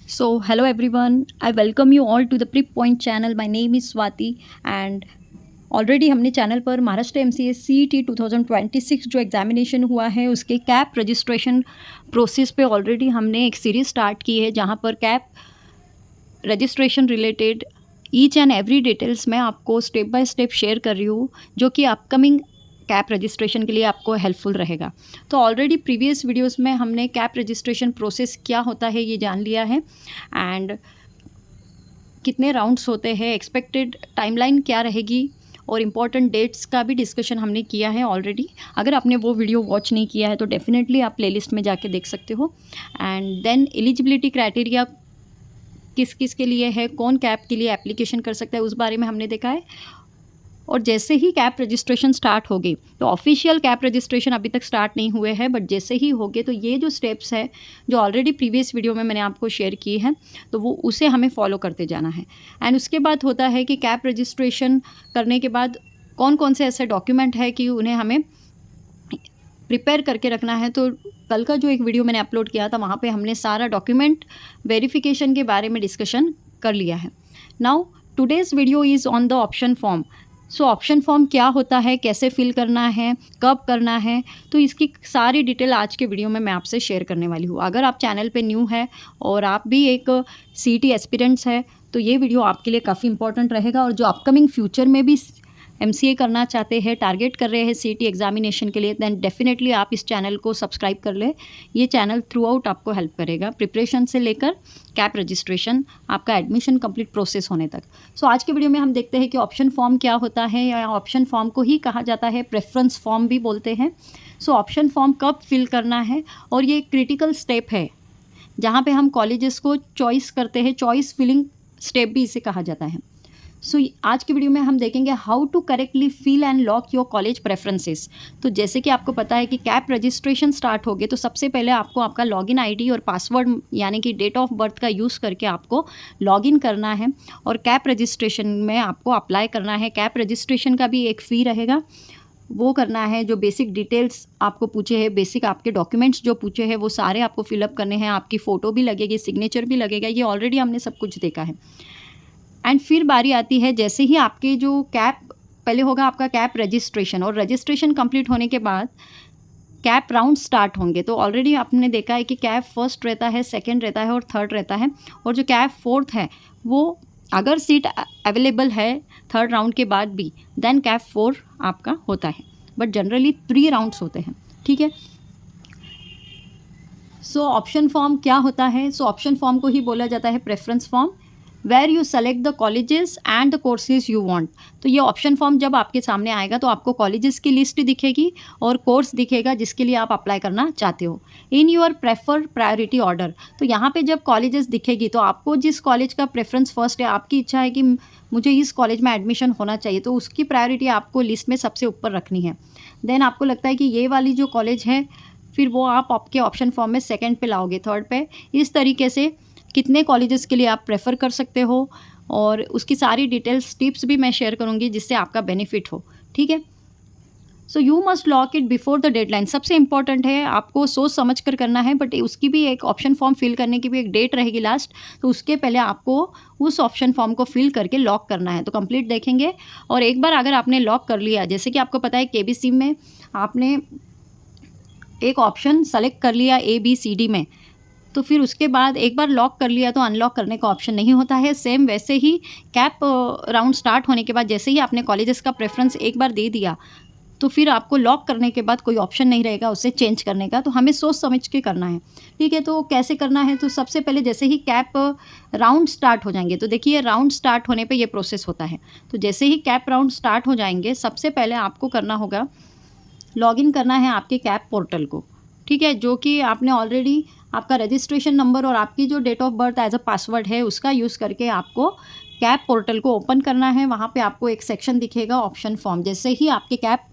So, hello everyone. I welcome you all to the Prep Point channel. My name is Swati and already हमने channel पर Maharashtra MCA CET 2026 जो examination हुआ है उसके cap registration process पे already हमने एक सीरीज स्टार्ट की है जहां पर cap registration related each and every details मैं आपको स्टेप बाय स्टेप शेयर कर रही हूँ जो कि अपकमिंग कैप रजिस्ट्रेशन के लिए आपको हेल्पफुल रहेगा। तो ऑलरेडी प्रीवियस वीडियोस में हमने कैप रजिस्ट्रेशन प्रोसेस क्या होता है ये जान लिया है एंड कितने राउंड्स होते हैं, एक्सपेक्टेड टाइमलाइन क्या रहेगी और इम्पॉर्टेंट डेट्स का भी डिस्कशन हमने किया है ऑलरेडी। अगर आपने वो वीडियो वॉच नहीं किया है तो डेफिनेटली आप प्लेलिस्ट में जाके देख सकते हो। एंड देन एलिजिबिलिटी क्राइटेरिया किस किस के लिए है, कौन कैप के लिए एप्लीकेशन कर सकता है, उस बारे में हमने देखा है। और जैसे ही कैप रजिस्ट्रेशन स्टार्ट हो गई तो ऑफिशियल कैप रजिस्ट्रेशन अभी तक स्टार्ट नहीं हुए हैं, बट जैसे ही हो गए तो ये जो स्टेप्स है जो ऑलरेडी प्रीवियस वीडियो में मैंने आपको शेयर की है तो वो उसे हमें फॉलो करते जाना है। एंड उसके बाद होता है कि कैप रजिस्ट्रेशन करने के बाद कौन कौन से ऐसे डॉक्यूमेंट है कि उन्हें हमें प्रिपेयर करके रखना है। तो कल का जो एक वीडियो मैंने अपलोड किया था वहाँ पे हमने सारा डॉक्यूमेंट वेरिफिकेशन के बारे में डिस्कशन कर लिया है। Now today's video is on the option form. So option form क्या होता है, कैसे फिल करना है, कब करना है, तो इसकी सारी डिटेल आज के वीडियो में मैं आपसे शेयर करने वाली हूँ। अगर आप चैनल पे न्यू है और आप भी एक CET एस्पिरेंट्स है तो ये वीडियो आपके लिए काफ़ी इंपॉर्टेंट रहेगा। और जो अपकमिंग फ्यूचर में भी MCA करना चाहते हैं, टारगेट कर रहे हैं CET एग्जामिनेशन के लिए, दैन डेफिनेटली आप इस चैनल को सब्सक्राइब कर ले। ये चैनल थ्रू आउट आपको हेल्प करेगा प्रिपरेशन से लेकर कैप रजिस्ट्रेशन, आपका एडमिशन कंप्लीट प्रोसेस होने तक। सो आज के वीडियो में हम देखते हैं कि ऑप्शन फॉर्म क्या होता है, या ऑप्शन फॉर्म को ही कहा जाता है प्रेफरेंस फॉर्म भी बोलते हैं। सो ऑप्शन फॉर्म कब फिल करना है, और ये क्रिटिकल स्टेप है जहाँ पे हम कॉलेजेस को चॉइस करते हैं, चॉइस फिलिंग स्टेप भी इसे कहा जाता है। सो आज की वीडियो में हम देखेंगे how to correctly fill and lock your college preferences. तो जैसे कि आपको पता है कि कैप रजिस्ट्रेशन स्टार्ट हो गए तो सबसे पहले आपको आपका लॉगिन आईडी और पासवर्ड यानी कि डेट ऑफ बर्थ का यूज़ करके आपको लॉगिन करना है और कैप रजिस्ट्रेशन में आपको अप्लाई करना है। कैप रजिस्ट्रेशन का भी एक फ़ी रहेगा, वो करना है। जो बेसिक डिटेल्स आपको पूछे हैं, बेसिक आपके डॉक्यूमेंट्स जो पूछे हैं वो सारे आपको फिलअप करने हैं। आपकी फ़ोटो भी लगेगी, सिग्नेचर भी लगेगा, ये ऑलरेडी हमने सब कुछ देखा है। एंड फिर बारी आती है जैसे ही आपके जो कैप पहले होगा आपका कैप रजिस्ट्रेशन, और रजिस्ट्रेशन कंप्लीट होने के बाद कैप राउंड स्टार्ट होंगे। तो ऑलरेडी आपने देखा है कि कैप फर्स्ट रहता है, सेकंड रहता है और थर्ड रहता है, और जो कैप फोर्थ है वो अगर सीट अवेलेबल है थर्ड राउंड के बाद भी देन कैप 4 आपका होता है, बट जनरली 3 राउंड्स होते हैं। ठीक है। सो ऑप्शन फॉर्म क्या होता है? सो ऑप्शन फॉर्म को ही बोला जाता है preference form, where you select the colleges and the courses you want. तो ये ऑप्शन फॉर्म जब आपके सामने आएगा तो आपको कॉलेजेस की लिस्ट दिखेगी और कोर्स दिखेगा जिसके लिए आप अप्लाई करना चाहते हो in your prefer priority order. तो यहाँ पे जब कॉलेजेस दिखेगी तो आपको जिस कॉलेज का प्रेफरेंस फर्स्ट है, आपकी इच्छा है कि मुझे इस कॉलेज में एडमिशन होना चाहिए, तो उसकी प्रायोरिटी आपको लिस्ट में सबसे ऊपर रखनी है। देन आपको लगता है कि ये वाली जो कॉलेज है फिर वो आप आपके ऑप्शन फॉर्म में सेकेंड पे लाओगे, थर्ड पे। इस तरीके से कितने कॉलेजेस के लिए आप प्रेफर कर सकते हो और उसकी सारी डिटेल्स टिप्स भी मैं शेयर करूंगी जिससे आपका बेनिफिट हो। ठीक है। So you must lock it before the deadline. सबसे इंपॉर्टेंट है, आपको सोच समझ कर करना है, बट उसकी भी एक ऑप्शन फॉर्म फिल करने की भी एक डेट रहेगी लास्ट, तो उसके पहले आपको उस ऑप्शन फॉर्म को फिल करके लॉक करना है। तो कंप्लीट देखेंगे, और एक बार अगर आपने लॉक कर लिया, जैसे कि आपको पता है KBC में आपने एक ऑप्शन सेलेक्ट कर लिया ABCD में, तो फिर उसके बाद एक बार लॉक कर लिया तो अनलॉक करने का ऑप्शन नहीं होता है। सेम वैसे ही कैप राउंड स्टार्ट होने के बाद जैसे ही आपने कॉलेजेस का प्रेफरेंस एक बार दे दिया तो फिर आपको लॉक करने के बाद कोई ऑप्शन नहीं रहेगा उसे चेंज करने का। तो हमें सोच समझ के करना है। ठीक है। तो कैसे करना है? तो सबसे पहले जैसे ही कैप राउंड स्टार्ट हो जाएंगे, तो देखिए राउंड स्टार्ट होने पर यह प्रोसेस होता है। तो जैसे ही कैप राउंड स्टार्ट हो जाएंगे सबसे पहले आपको करना होगा, लॉगिन करना है आपके कैप पोर्टल को। ठीक है। जो कि आपने ऑलरेडी आपका रजिस्ट्रेशन नंबर और आपकी जो date of birth as a password है उसका यूज़ करके आपको कैप पोर्टल को ओपन करना है। वहाँ पे आपको एक सेक्शन दिखेगा ऑप्शन फॉर्म। जैसे ही आपके कैप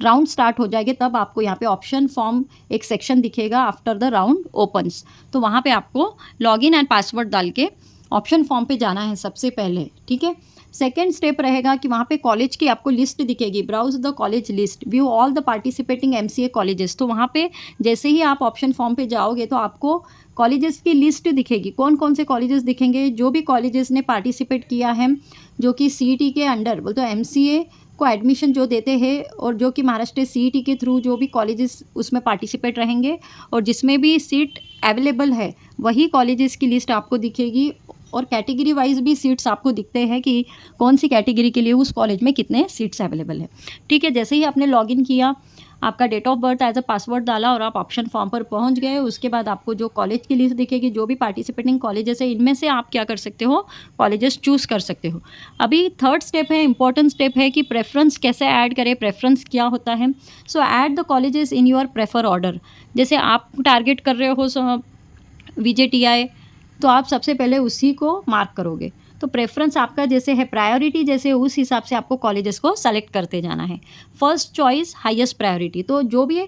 राउंड स्टार्ट हो जाएंगे तब आपको यहाँ पे ऑप्शन फॉर्म एक सेक्शन दिखेगा आफ्टर द राउंड ओपन्स। तो वहाँ पे आपको लॉगिन एंड पासवर्ड डाल के ऑप्शन फॉर्म पे जाना है सबसे पहले, ठीक है। सेकेंड स्टेप रहेगा कि वहाँ पे कॉलेज की आपको लिस्ट दिखेगी, browse the college list, view all the participating MCA colleges. तो वहाँ पे जैसे ही आप ऑप्शन फॉर्म पे जाओगे तो आपको कॉलेजेस की लिस्ट दिखेगी, कौन कौन से कॉलेजेस दिखेंगे, जो भी कॉलेजेस ने पार्टिसिपेट किया है, जो कि CET के अंडर बोलते हैं MCA को एडमिशन जो देते हैं, और जो कि महाराष्ट्र CET के थ्रू जो भी कॉलेजेस उसमें पार्टिसिपेट रहेंगे और जिसमें भी सीट अवेलेबल है वही कॉलेजेस की लिस्ट आपको दिखेगी। और कैटेगरी वाइज भी सीट्स आपको दिखते हैं कि कौन सी कैटेगरी के लिए उस कॉलेज में कितने सीट्स अवेलेबल है, ठीक है। जैसे ही आपने लॉगिन किया, आपका date of birth as a password डाला और आप ऑप्शन फॉर्म पर पहुंच गए, उसके बाद आपको जो कॉलेज की लिस्ट दिखेगी, जो भी पार्टिसिपेटिंग कॉलेजेस है, इनमें से आप क्या कर सकते हो, कॉलेजेस चूज़ कर सकते हो। अभी थर्ड स्टेप है, इंपॉर्टेंट स्टेप है कि प्रेफरेंस कैसे ऐड करें, प्रेफरेंस क्या होता है। सो add the colleges in your prefer order. जैसे आप टारगेट कर रहे हो VJTI, तो आप सबसे पहले उसी को मार्क करोगे। तो प्रेफरेंस आपका जैसे है प्रायोरिटी, जैसे उस हिसाब से आपको कॉलेजेस को सेलेक्ट करते जाना है। फर्स्ट चॉइस हाईएस्ट प्रायोरिटी, तो जो भी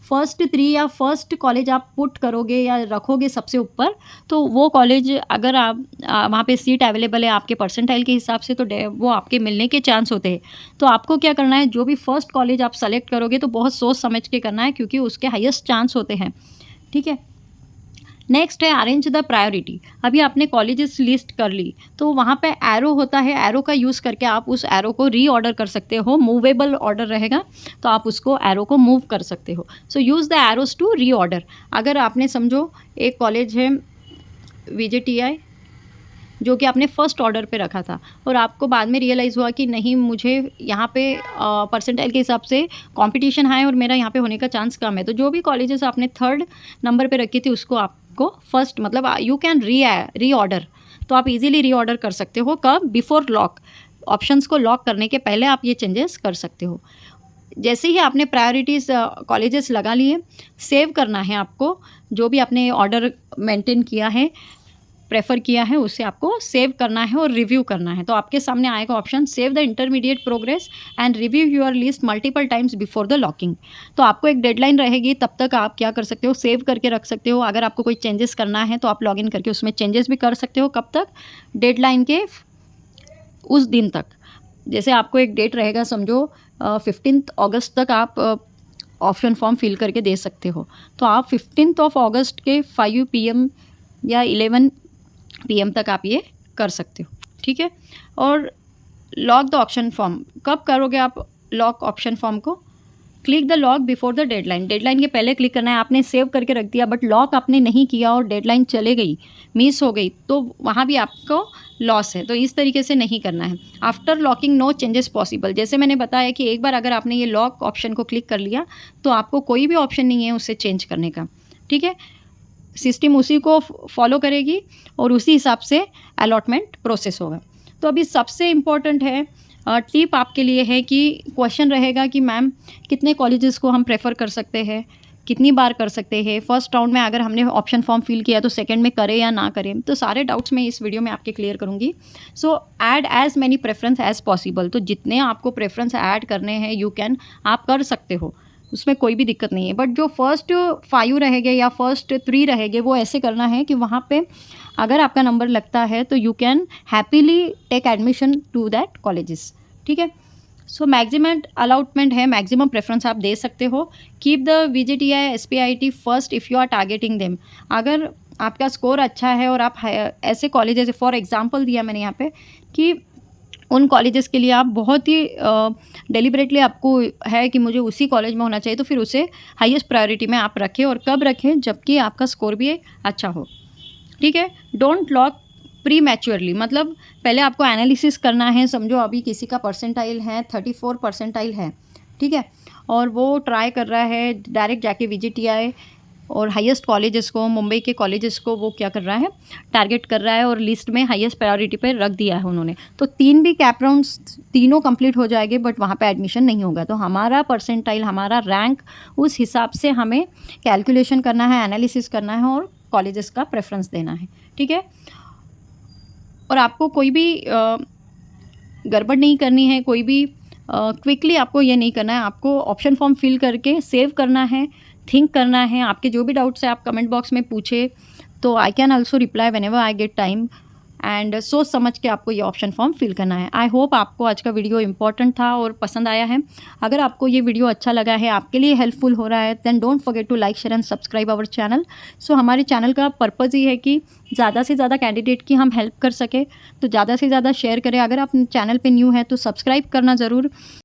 फर्स्ट 3 या फर्स्ट कॉलेज आप पुट करोगे या रखोगे सबसे ऊपर, तो वो कॉलेज अगर आप वहाँ पे सीट अवेलेबल है आपके परसेंटाइल के हिसाब से, तो वो आपके मिलने के चांस होते हैं। तो आपको क्या करना है, जो भी फर्स्ट कॉलेज आप सेलेक्ट करोगे तो बहुत सोच समझ के करना है, क्योंकि उसके हाईएस्ट चांस होते हैं, ठीक है। नेक्स्ट है अरेंज द प्रायोरिटी। अभी आपने कॉलेजेस लिस्ट कर ली, तो वहाँ पे एरो होता है, एरो का यूज़ करके आप उस एरो को रीऑर्डर कर सकते हो। मूवेबल ऑर्डर रहेगा तो आप उसको एरो को मूव कर सकते हो। So use the arrows to reorder. अगर आपने समझो एक कॉलेज है VJTI जो कि आपने फर्स्ट ऑर्डर पे रखा था, और आपको बाद में रियलाइज़ हुआ कि नहीं, मुझे यहाँ पे परसेंटाइल के हिसाब से कंपटीशन हाई और मेरा यहाँ पे होने का चांस कम है, तो जो भी कॉलेजेस आपने थर्ड नंबर पे रखी थी उसको आपको फर्स्ट, मतलब यू कैन रीऑर्डर। तो आप इजीली रीऑर्डर कर सकते हो। कब? Before lock. ऑप्शंस को लॉक करने के पहले आप ये चेंजेस कर सकते हो। जैसे ही आपने प्रायोरिटीज़ कॉलेजेस लगा लिए, सेव करना है आपको। जो भी आपने ऑर्डर मेंटेन किया है, प्रेफर किया है, उसे आपको सेव करना है और रिव्यू करना है। तो आपके सामने आएगा option save the intermediate progress and review your list multiple times before the locking. तो आपको एक डेडलाइन रहेगी, तब तक आप क्या कर सकते हो, सेव करके रख सकते हो। अगर आपको कोई चेंजेस करना है तो आप लॉगिन करके उसमें चेंजेस भी कर सकते हो। कब तक? डेडलाइन के उस दिन तक। जैसे आपको एक डेट रहेगा, समझो 15 अगस्त तक आप ऑप्शन फॉर्म फिल करके दे सकते हो। तो आप 15 अगस्त के 5 PM या 11 PM तक आप ये कर सकते हो, ठीक है। और लॉक द ऑप्शन फॉर्म कब करोगे आप लॉक ऑप्शन फॉर्म को? Click the lock before the deadline. Deadline के पहले क्लिक करना है। आपने सेव करके रख दिया बट लॉक आपने नहीं किया और डेडलाइन चले गई, मिस हो गई, तो वहाँ भी आपको लॉस है। तो इस तरीके से नहीं करना है। After locking no changes possible. जैसे मैंने बताया कि एक बार अगर आपने ये लॉक ऑप्शन को क्लिक कर लिया तो आपको कोई भी ऑप्शन नहीं है उससे चेंज करने का, ठीक है। सिस्टम उसी को फॉलो करेगी और उसी हिसाब से अलॉटमेंट प्रोसेस होगा। तो अभी सबसे इम्पॉर्टेंट है टिप आपके लिए है कि क्वेश्चन रहेगा कि मैम कितने कॉलेजेस को हम प्रेफर कर सकते हैं, कितनी बार कर सकते हैं। फर्स्ट राउंड में अगर हमने ऑप्शन फॉर्म फिल किया तो सेकंड में करें या ना करें। तो सारे डाउट्स मैं इस वीडियो में आपके क्लियर करूँगी। So add as many preference as possible. तो जितने आपको प्रेफरेंस ऐड करने हैं यू कैन, आप कर सकते हो, उसमें कोई भी दिक्कत नहीं है। बट जो फर्स्ट 5 रहेंगे या फर्स्ट 3 रहेंगे वो ऐसे करना है कि वहाँ पे अगर आपका नंबर लगता है तो you can happily take admission to that colleges, ठीक है। सो मैक्सिमम अलॉटमेंट है, मैक्सिमम प्रेफरेंस आप दे सकते हो। Keep the VJTI SPIT first if you are targeting them. अगर आपका स्कोर अच्छा है और आप ऐसे कॉलेजेस, फॉर एग्जाम्पल दिया मैंने यहाँ पे कि उन कॉलेजेस के लिए आप बहुत ही डेलिबरेटली आपको है कि मुझे उसी कॉलेज में होना चाहिए, तो फिर उसे हाईएस्ट प्रायोरिटी में आप रखें। और कब रखें? जबकि आपका स्कोर भी अच्छा हो, ठीक है। डोंट लॉक प्री मैच्योरली, मतलब पहले आपको एनालिसिस करना है। समझो अभी किसी का परसेंटाइल है 34 परसेंटाइल है, ठीक है, और वो ट्राई कर रहा है डायरेक्ट जाके VJTI और हाईएस्ट कॉलेजेस को, मुंबई के कॉलेजेस को वो क्या कर रहा है, टारगेट कर रहा है और लिस्ट में हाईएस्ट प्रायोरिटी पे रख दिया है उन्होंने। तो 3 भी कैप राउंड्स तीनों कंप्लीट हो जाएंगे बट वहाँ पे एडमिशन नहीं होगा। तो हमारा परसेंटाइल, हमारा रैंक, उस हिसाब से हमें कैलकुलेशन करना है, एनालिसिस करना है और कॉलेजेस का प्रेफरेंस देना है, ठीक है। और आपको कोई भी गड़बड़ नहीं करनी है, कोई भी क्विकली आपको ये नहीं करना है। आपको ऑप्शन फॉर्म फिल करके सेव करना है, थिंक करना है। आपके जो भी डाउट्स है आप कमेंट बॉक्स में पूछे, तो I can also reply whenever I get time. And सोच समझ के आपको ये ऑप्शन फॉर्म फिल करना है। आई होप आपको आज का वीडियो इंपॉर्टेंट था और पसंद आया है। अगर आपको ये वीडियो अच्छा लगा है, आपके लिए हेल्पफुल हो रहा है, then don't forget to like share and subscribe our channel. So हमारे चैनल का पर्पज़ ही है कि ज़्यादा से ज़्यादा कैंडिडेट की हम हेल्प कर सके, तो ज़्यादा से ज़्यादा शेयर करें। अगर आप चैनल पे न्यू है तो सब्सक्राइब करना ज़रूर